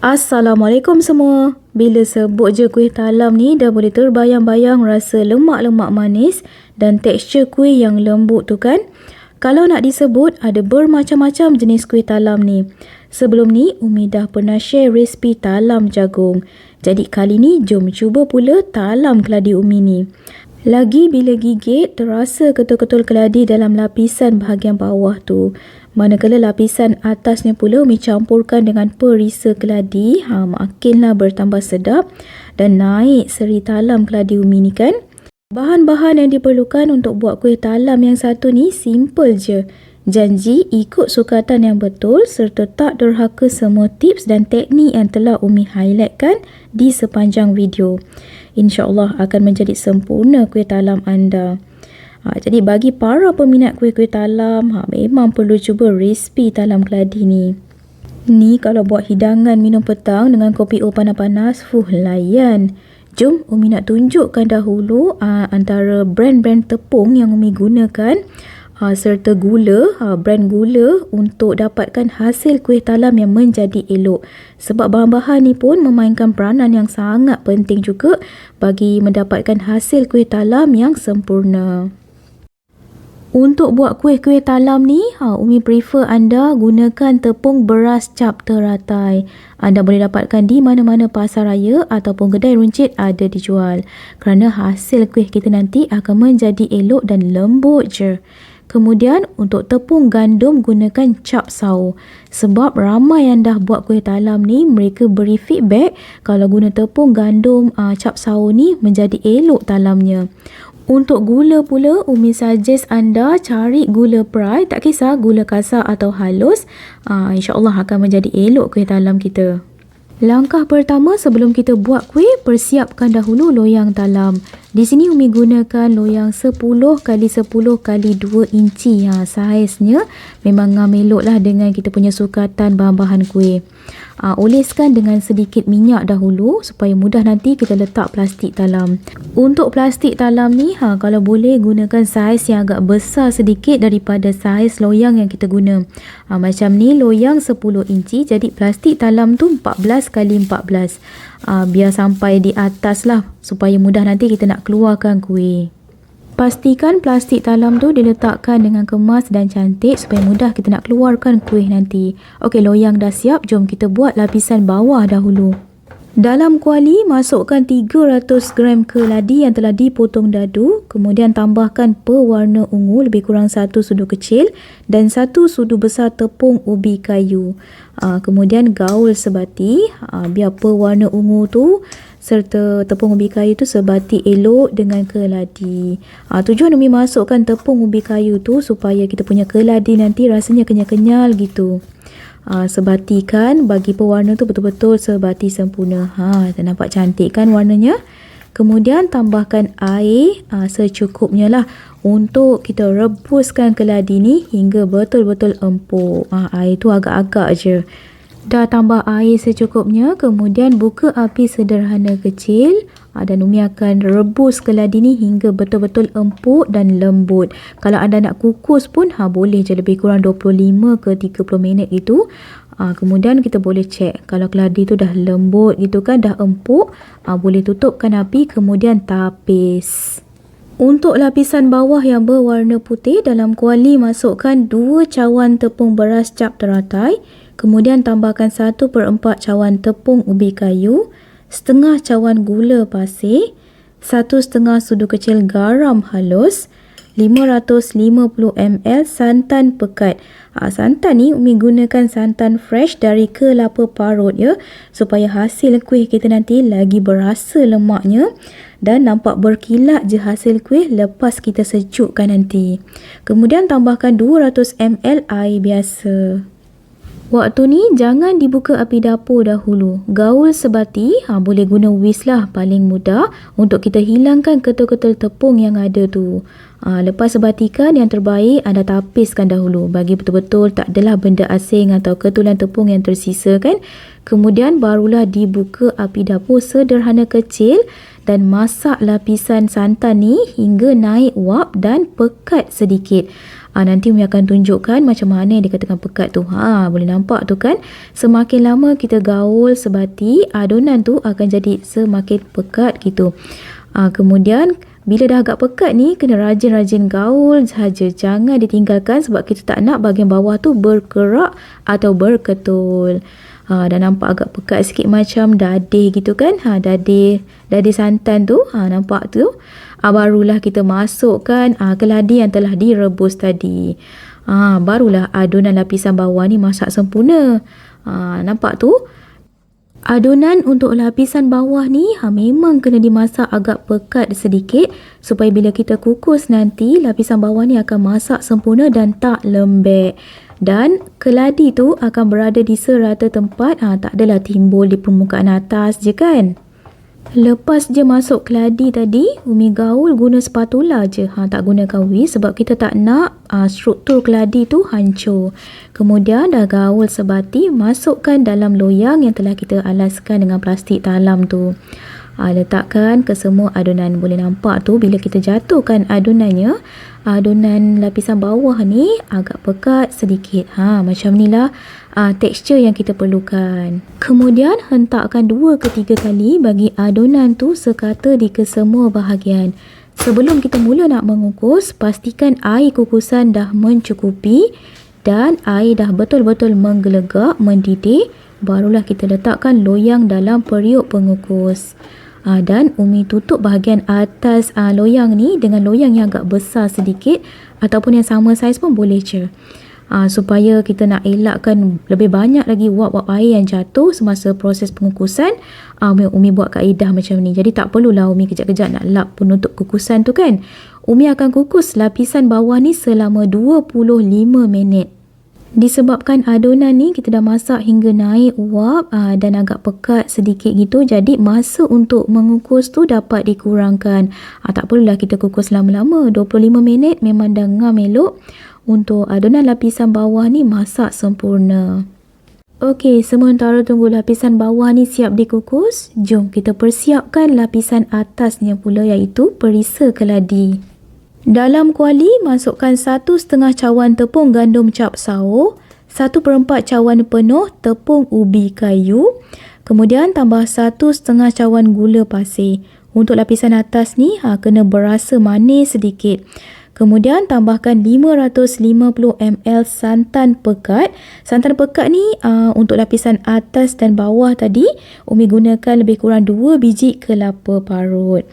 Assalamualaikum semua. Bila sebut je kuih talam ni dah boleh terbayang-bayang rasa lemak-lemak manis dan tekstur kuih yang lembut tu kan. Kalau nak disebut ada bermacam-macam jenis kuih talam ni. Sebelum ni Umi dah pernah share resipi talam jagung. Jadi kali ni jom cuba pula talam keladi Umi ni. Lagi bila gigit terasa ketul-ketul keladi dalam lapisan bahagian bawah tu. Manakala lapisan atasnya pula Umi campurkan dengan perisa keladi, makinlah bertambah sedap dan naik seri talam keladi Umi ni kan. Bahan-bahan yang diperlukan untuk buat kuih talam yang satu ni simple je. Janji ikut sukatan yang betul serta tak derhaka semua tips dan teknik yang telah Umi highlightkan di sepanjang video. InsyaAllah akan menjadi sempurna kuih talam anda. Jadi bagi para peminat kuih-kuih talam, memang perlu cuba resipi talam keladi ni. Ni kalau buat hidangan minum petang dengan kopi O panas-panas, layan. Jom Umi nak tunjukkan dahulu antara brand-brand tepung yang Umi gunakan serta gula, brand gula untuk dapatkan hasil kuih talam yang menjadi elok. Sebab bahan-bahan ni pun memainkan peranan yang sangat penting juga bagi mendapatkan hasil kuih talam yang sempurna. Untuk buat kuih-kuih talam ni, Umi prefer anda gunakan tepung beras cap teratai. Anda boleh dapatkan di mana-mana pasar raya ataupun kedai runcit ada dijual. Kerana hasil kuih kita nanti akan menjadi elok dan lembut je. Kemudian untuk tepung gandum gunakan cap sawo. Sebab ramai yang dah buat kuih talam ni mereka beri feedback kalau guna tepung gandum cap sawo ni menjadi elok talamnya. Untuk gula pula, Umi suggest anda cari gula perai, tak kisah gula kasar atau halus. InsyaAllah akan menjadi elok kuih talam kita. Langkah pertama sebelum kita buat kuih, persiapkan dahulu loyang talam. Di sini Umi gunakan loyang 10 x 10 x 2 inci. Saiznya memang elok lah dengan kita punya sukatan bahan-bahan kuih. Oleskan dengan sedikit minyak dahulu supaya mudah nanti kita letak plastik talam. Untuk plastik talam ni kalau boleh gunakan saiz yang agak besar sedikit daripada saiz loyang yang kita guna. Macam ni loyang 10 inci, jadi plastik talam tu 14 x 14. Biar sampai di atas lah supaya mudah nanti kita nak keluarkan kuih. Pastikan plastik talam tu diletakkan dengan kemas dan cantik supaya mudah kita nak keluarkan kuih nanti. Okey, loyang dah siap, jom kita buat lapisan bawah dahulu. Dalam kuali, masukkan 300 gram keladi yang telah dipotong dadu. Kemudian tambahkan pewarna ungu lebih kurang 1 sudu kecil dan 1 sudu besar tepung ubi kayu. Kemudian gaul sebati biar pewarna ungu tu serta tepung ubi kayu tu sebati elok dengan keladi. Tujuan Umi masukkan tepung ubi kayu tu supaya kita punya keladi nanti rasanya kenyal-kenyal gitu. Sebatikan bagi pewarna tu betul-betul sebati sempurna. Nampak cantik kan warnanya? Kemudian tambahkan air secukupnya lah untuk kita rebuskan keladi ni hingga betul-betul empuk. Air tu agak-agak je. Dah tambah air secukupnya, kemudian buka api sederhana kecil dan Umi akan rebus keladi ni hingga betul-betul empuk dan lembut. Kalau anda nak kukus pun boleh je lebih kurang 25 ke 30 minit gitu. Kemudian kita boleh cek kalau keladi tu dah lembut gitu kan, dah empuk, boleh tutupkan api kemudian tapis. Untuk lapisan bawah yang berwarna putih, dalam kuali masukkan 2 cawan tepung beras cap teratai. Kemudian tambahkan 1/4 cawan tepung ubi kayu, setengah cawan gula pasir, 1,5 sudu kecil garam halus, 550 ml santan pekat. Santan ni Umi gunakan santan fresh dari kelapa parut ya, supaya hasil kuih kita nanti lagi berasa lemaknya dan nampak berkilat je hasil kuih lepas kita sejukkan nanti. Kemudian tambahkan 200 ml air biasa. Waktu ni jangan dibuka api dapur dahulu. Gaul sebati, boleh guna whisk lah paling mudah untuk kita hilangkan ketul-ketul tepung yang ada tu. Lepas sebatikan, yang terbaik anda tapiskan dahulu bagi betul-betul tak adalah benda asing atau ketulan tepung yang tersisa kan. Kemudian barulah dibuka api dapur sederhana kecil dan masak lapisan santan ni hingga naik wap dan pekat sedikit. Nanti Umi akan tunjukkan macam mana dia katakan pekat tu. Boleh nampak tu kan. Semakin lama kita gaul sebati, adunan tu akan jadi semakin pekat gitu. Kemudian bila dah agak pekat ni, kena rajin-rajin gaul sahaja. Jangan ditinggalkan sebab kita tak nak bahagian bawah tu berkerak atau berketul. Dah nampak agak pekat sikit macam dadih gitu kan. Dadih santan tu. Nampak tu. Barulah kita masukkan keladi yang telah direbus tadi. Barulah adunan lapisan bawah ni masak sempurna. Nampak tu? Adunan untuk lapisan bawah ni memang kena dimasak agak pekat sedikit supaya bila kita kukus nanti lapisan bawah ni akan masak sempurna dan tak lembek. Dan keladi tu akan berada di serata tempat, tak adalah timbul di permukaan atas je kan. Lepas je masuk keladi tadi, Umi gaul guna spatula je. Tak guna kawi sebab kita tak nak struktur keladi tu hancur. Kemudian dah gaul sebati, masukkan dalam loyang yang telah kita alaskan dengan plastik talam tu. Letakkan ke semua adunan. Boleh nampak tu bila kita jatuhkan adunannya, adunan lapisan bawah ni agak pekat sedikit. Macam ni lah tekstur yang kita perlukan. Kemudian hentakkan 2 ke 3 kali bagi adunan tu sekata di kesemua bahagian. Sebelum kita mula nak mengukus, pastikan air kukusan dah mencukupi dan air dah betul-betul menggelegak, mendidih. Barulah kita letakkan loyang dalam periuk pengukus. Dan Umi tutup bahagian atas loyang ni dengan loyang yang agak besar sedikit ataupun yang sama saiz pun boleh je. Supaya kita nak elakkan lebih banyak lagi wap-wap air yang jatuh semasa proses pengukusan, Umi buat kaedah macam ni. Jadi tak perlulah Umi kejap-kejap nak lap penutup kukusan tu kan. Umi akan kukus lapisan bawah ni selama 25 minit. Disebabkan adunan ni kita dah masak hingga naik uap dan agak pekat sedikit gitu, jadi masa untuk mengukus tu dapat dikurangkan. Tak perlulah kita kukus lama-lama. 25 minit memang dah ngam elok untuk adunan lapisan bawah ni masak sempurna. Okey, sementara tunggu lapisan bawah ni siap dikukus, jom kita persiapkan lapisan atasnya pula, iaitu perisa keladi. Dalam kuali, masukkan 1/2 cawan tepung gandum cap sawo, 1/4 cawan penuh tepung ubi kayu, kemudian tambah 1/2 cawan gula pasir. Untuk lapisan atas ni, kena berasa manis sedikit. Kemudian tambahkan 550 ml santan pekat. Santan pekat ni untuk lapisan atas dan bawah tadi, Umi gunakan lebih kurang 2 biji kelapa parut.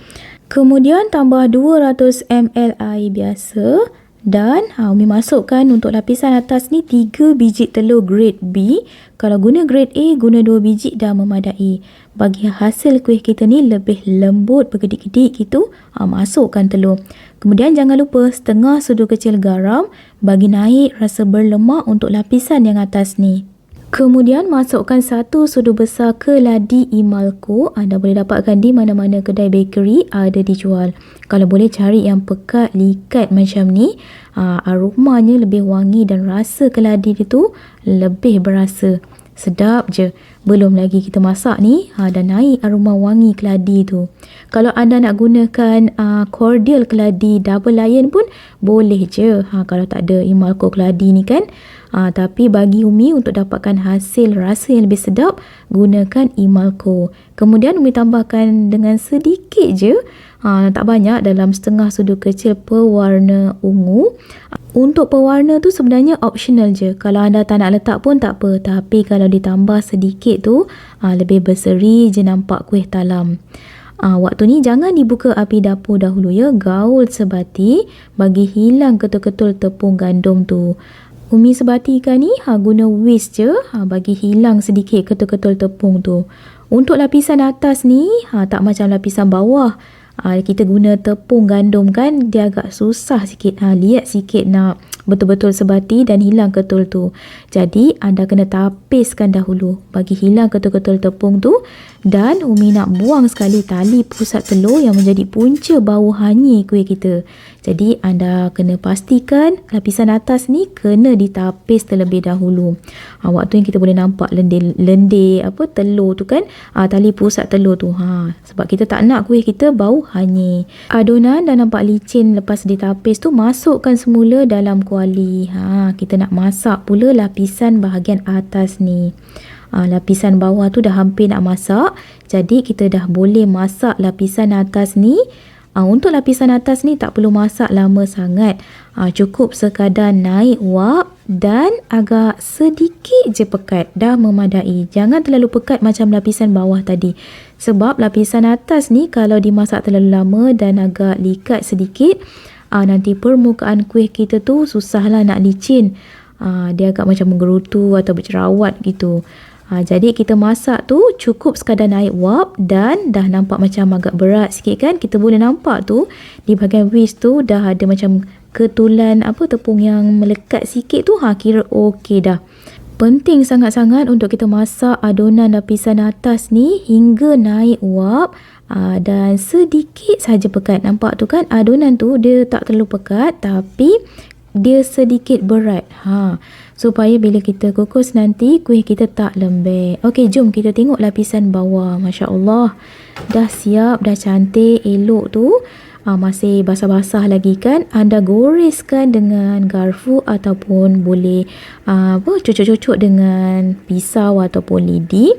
Kemudian tambah 200 ml air biasa dan Umi masukkan untuk lapisan atas ni 3 biji telur grade B. Kalau guna grade A, guna 2 biji dah memadai. Bagi hasil kuih kita ni lebih lembut, bergedik-gedik gitu, masukkan telur. Kemudian jangan lupa setengah sudu kecil garam bagi naik rasa berlemak untuk lapisan yang atas ni. Kemudian masukkan 1 sudu besar keladi Imalco. Anda boleh dapatkan di mana-mana kedai bakery ada dijual. Kalau boleh cari yang pekat, likat macam ni. Aromanya lebih wangi dan rasa keladi itu lebih berasa. Sedap je. Belum lagi kita masak ni dan naik aroma wangi keladi tu. Kalau anda nak gunakan cordial keladi double lion pun boleh je. Kalau tak ada Imalco keladi ni kan. Tapi bagi Umi untuk dapatkan hasil rasa yang lebih sedap, gunakan Imalco. Kemudian Umi tambahkan dengan sedikit je, tak banyak, dalam setengah sudu kecil pewarna ungu. Untuk pewarna tu sebenarnya optional je. Kalau anda tak nak letak pun tak apa. Tapi kalau ditambah sedikit tu, lebih berseri je nampak kuih talam. Waktu ni jangan dibuka api dapur dahulu ya. Gaul sebati bagi hilang ketul-ketul tepung gandum tu. Umi sebatikan ni guna whisk je bagi hilang sedikit ketul-ketul tepung tu. Untuk lapisan atas ni tak macam lapisan bawah. Kita guna tepung gandum kan, dia agak susah sikit. Lihat sikit nak betul-betul sebati dan hilang ketul tu. Jadi anda kena tapiskan dahulu bagi hilang ketul-ketul tepung tu Dan Umi nak buang sekali tali pusat telur yang menjadi punca bau hanyir kuih kita. Jadi anda kena pastikan lapisan atas ni kena ditapis terlebih dahulu. Waktu yang kita boleh nampak lendir telur tu kan, tali pusat telur tu. Sebab kita tak nak kuih kita bau hanyir. Adunan dah nampak licin lepas ditapis tu, masukkan semula dalam kuali. Kita nak masak pula lapisan bahagian atas ni. Lapisan bawah tu dah hampir nak masak. Jadi kita dah boleh masak lapisan atas ni. Untuk lapisan atas ni tak perlu masak lama sangat. Cukup sekadar naik wap dan agak sedikit je pekat. Dah memadai. Jangan terlalu pekat macam lapisan bawah tadi. Sebab lapisan atas ni kalau dimasak terlalu lama dan agak likat sedikit, nanti permukaan kuih kita tu susahlah nak licin. Dia agak macam menggerutu atau bercerawat gitu. Jadi kita masak tu cukup sekadar naik wap dan dah nampak macam agak berat sikit kan. Kita boleh nampak tu di bahagian whisk tu dah ada macam ketulan tepung yang melekat sikit tu. Kira okey dah. Penting sangat-sangat untuk kita masak adunan lapisan atas ni hingga naik wap dan sedikit saja pekat. Nampak tu kan, adunan tu dia tak terlalu pekat tapi dia sedikit berat. Supaya bila kita kukus nanti kuih kita tak lembek. Okey, jom kita tengok lapisan bawah. Masya Allah, dah siap, dah cantik, elok tu. Masih basah-basah lagi kan. Anda goreskan dengan garfu ataupun boleh cucuk-cucuk dengan pisau ataupun lidi.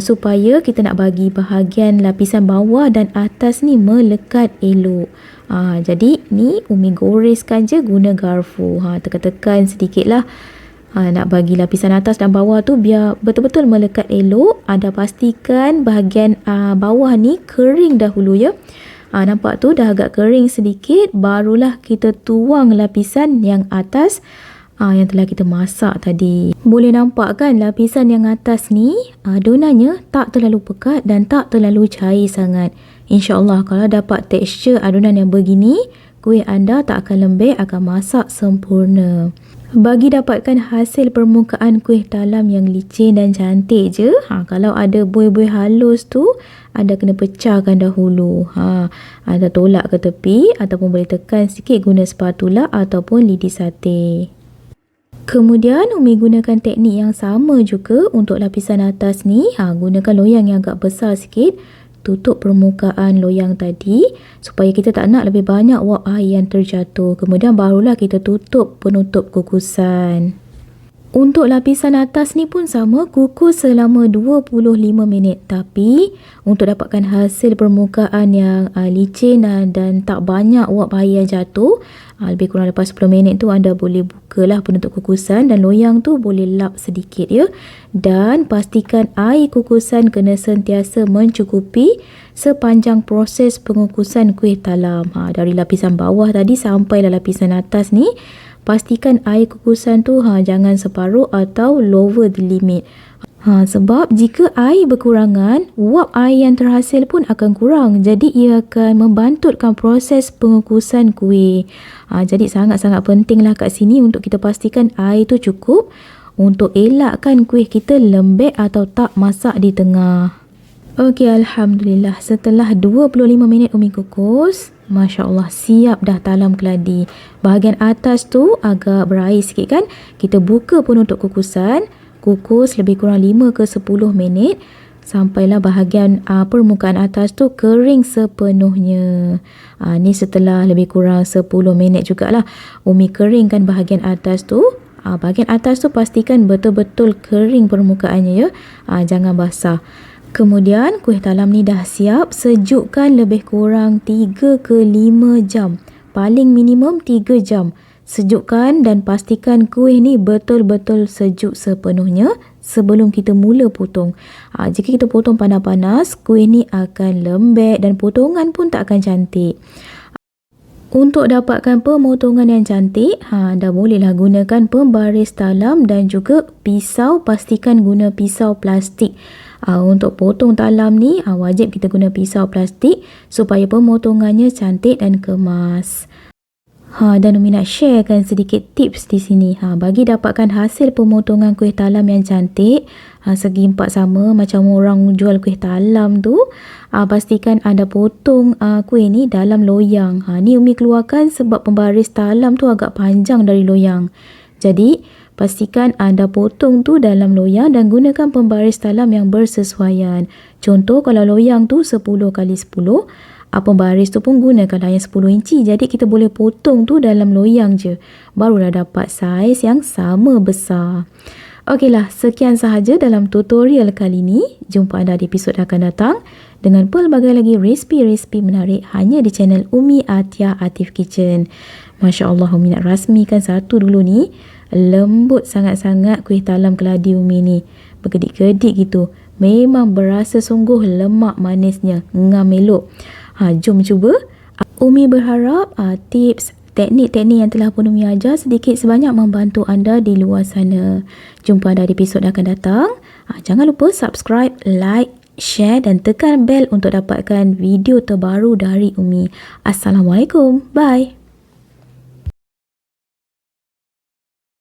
Supaya kita nak bagi bahagian lapisan bawah dan atas ni melekat elok. Jadi ni Umi goreskan je guna garfu. Tekan-tekan sedikit lah. Nak bagi lapisan atas dan bawah tu biar betul-betul melekat elok. Anda pastikan bahagian bawah ni kering dahulu ya. Nampak tu dah agak kering sedikit. Barulah kita tuang lapisan yang atas yang telah kita masak tadi. Boleh nampak kan lapisan yang atas ni adunannya tak terlalu pekat dan tak terlalu cair sangat. InsyaAllah kalau dapat tekstur adunan yang begini, kuih anda tak akan lembek, akan masak sempurna. Bagi dapatkan hasil permukaan kuih talam yang licin dan cantik je, kalau ada buih-buih halus tu, anda kena pecahkan dahulu. Anda tolak ke tepi ataupun boleh tekan sikit guna spatula ataupun lidi sate. Kemudian Umi gunakan teknik yang sama juga untuk lapisan atas ni. Gunakan loyang yang agak besar sikit. Tutup permukaan loyang tadi supaya kita tak nak lebih banyak wap air yang terjatuh. Kemudian barulah kita tutup penutup kukusan. Untuk lapisan atas ni pun sama, kukus selama 25 minit. Tapi untuk dapatkan hasil permukaan yang licin dan tak banyak wap air yang jatuh, lebih kurang lepas 10 minit tu anda boleh bukalah penutup kukusan dan loyang tu boleh lap sedikit ya. Dan pastikan air kukusan kena sentiasa mencukupi sepanjang proses pengukusan kuih talam. Dari lapisan bawah tadi sampai lapisan atas ni, pastikan air kukusan tu jangan separuh atau lower the limit. Sebab jika air berkurangan, wap air yang terhasil pun akan kurang. Jadi ia akan membantutkan proses pengukusan kuih. Jadi sangat-sangat pentinglah kat sini untuk kita pastikan air tu cukup untuk elakkan kuih kita lembek atau tak masak di tengah. Okey, Alhamdulillah. Setelah 25 minit Umi kukus, Masya Allah, siap dah talam keladi. Bahagian atas tu agak berair sikit kan. Kita buka penutup kukusan. Kukus lebih kurang 5 ke 10 minit. Sampailah bahagian permukaan atas tu kering sepenuhnya. Ni setelah lebih kurang 10 minit jugalah Umi keringkan bahagian atas tu. Bahagian atas tu pastikan betul-betul kering permukaannya ya. Jangan basah. Kemudian kuih talam ni dah siap. Sejukkan lebih kurang 3 ke 5 jam. Paling minimum 3 jam. Sejukkan dan pastikan kuih ni betul-betul sejuk sepenuhnya sebelum kita mula potong. Jika kita potong panas-panas, kuih ni akan lembek dan potongan pun tak akan cantik. Untuk dapatkan pemotongan yang cantik, dah bolehlah gunakan pembaris talam dan juga pisau. Pastikan guna pisau plastik. Untuk potong talam ni, wajib kita guna pisau plastik supaya pemotongannya cantik dan kemas. Dan Umi nak sharekan sedikit tips di sini. Bagi dapatkan hasil pemotongan kuih talam yang cantik, segi empat sama macam orang jual kuih talam tu, pastikan anda potong kuih ni dalam loyang. Ni Umi keluarkan sebab pembaris talam tu agak panjang dari loyang. Jadi, pastikan anda potong tu dalam loyang dan gunakan pembaris talam yang bersesuaian. Contoh kalau loyang tu 10 kali 10, pembaris tu pun gunakanlah yang 10 inci. Jadi kita boleh potong tu dalam loyang je. Barulah dapat saiz yang sama besar. Okeylah, sekian sahaja dalam tutorial kali ni. Jumpa anda di episod akan datang dengan pelbagai lagi resipi-resipi menarik hanya di channel Umi Atia Atif Kitchen. Masya Allah, Umi nak rasmikan satu dulu ni. Lembut sangat-sangat kuih talam keladi Umi ni. Berkedik-kedik gitu. Memang berasa sungguh lemak manisnya. Ngam elok. Jom cuba. Umi berharap tips, teknik-teknik yang telah pun Umi ajar sedikit sebanyak membantu anda di luar sana. Jumpa anda di episod akan datang. Jangan lupa subscribe, like, share dan tekan bel untuk dapatkan video terbaru dari Umi. Assalamualaikum. Bye.